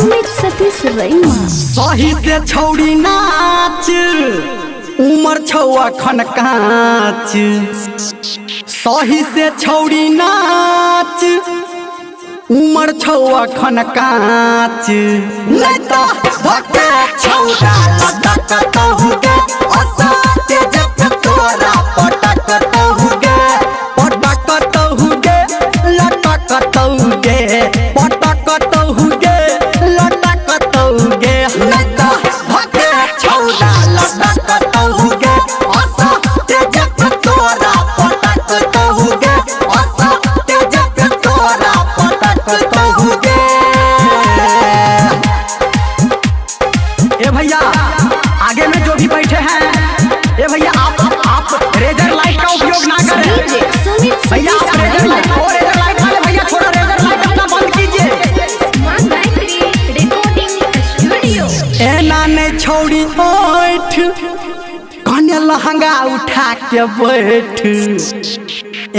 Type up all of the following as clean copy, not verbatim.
सुमित सतीश रैमा। सही से छौड़ी नाच उमर छौआ खन काच। सही से छौड़ी नाच उमर छौआ खन काच। नहीं तो धक्के छौड़ा लटकतहुगे असाते जब तोरा पटकतहुगे पटकतहुगे लटकतहुगे पटकतहुगे लटकतहुगे। नहीं तो धक्के छौड़ा लटकतहुगे असाते जब तोरा पटकतहुगे असाते जब तोरा पटकतहुगे। ए भैया आगे में जो भी बैठे हैं ए भैया आप रेजर लाइट का उपयोग ना करें भैया। आप रेजर लाइट वाले भैया थोड़ा रेजर लाइट अपना बंद कीजिए। एना नहीं छौड़ी बैठ कन्या लहंगा उठा के बैठ।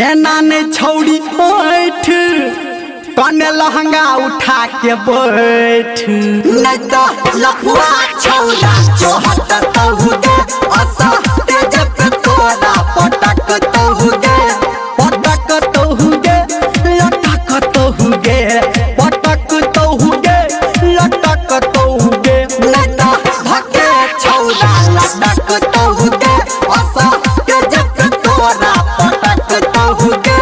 एना नहीं छौड़ी बैठ कन्या लहंगा उठा के बैठ। नहीं तो लफुआ छौड़ा चोहटतहुगे असाते जब तोरा पटकतहुगे पटकतहुगे लटकतहुगे पटकतहुगे लटकतहुगे। नहीं तो धक्के छौड़ा लटकतहुगे असाते जब तोरा पटकतहुगे।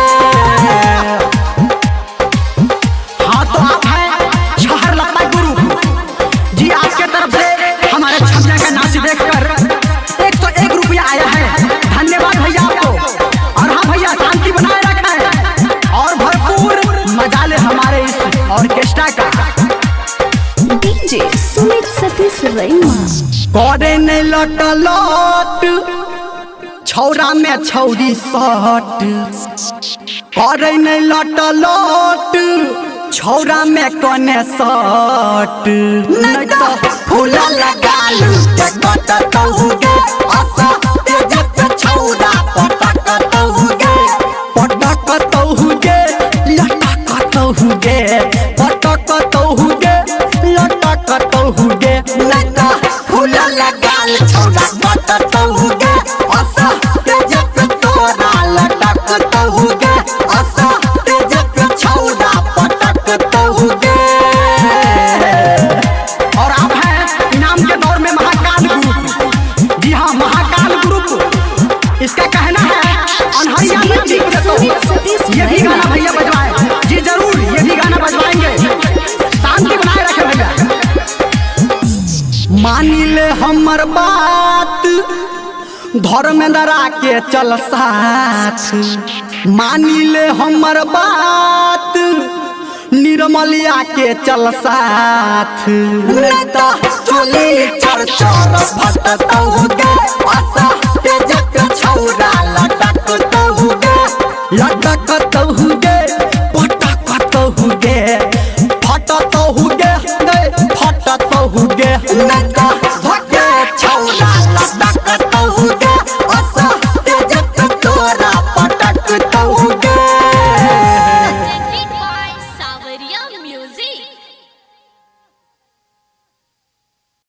हाँ तो आप हैं शहर लता गुरु जी, आपके तरफ से हमारे छमिया का नाच देखकर 101 रुपया आया है। धन्यवाद भैया आपको। और हाँ भैया शांति बनाए रखें और भरपूर मजा ले हमारे इस ऑर्केस्ट्रा का। डीजे सुमित सतीश रैमा। करे नहीं लट छौरा में छौरी सट। करे नहीं लट छौरा में कने सट। नहीं तो फूला लगा लूटे कटतहुगे असाते जब छौरा पटकतहुगे पटकतहुगे लटकतहुगे पटकतहुगे लटकतहुगे। नहीं तो फूला लगा छौरा कटतहुगे असाते जब तोरा लटकतहुगे असाते जब छौरा पटकतहुगे। और आप हैं इनाम के दौर में महाकाल ग्रुप। जी हाँ महाकाल ग्रुप। इसका कहना है अनहरिया में जी ये भी गाना भैया बजवाए। जी जरूर ये भी गाना बजवाएंगे। शांति बनाए रखे भैया। मानी ले हमर बात धर्मेंद्रा के चल साथ। मानी ले हमर बात निर्मलिया के चल साथ। नहीं तो चोली चरचर फटतहुगे असाते जब छौरा लटकतहुगे लटकतहुगे पटकतहुगे फटतहुगे फटतहुगे। नहीं तो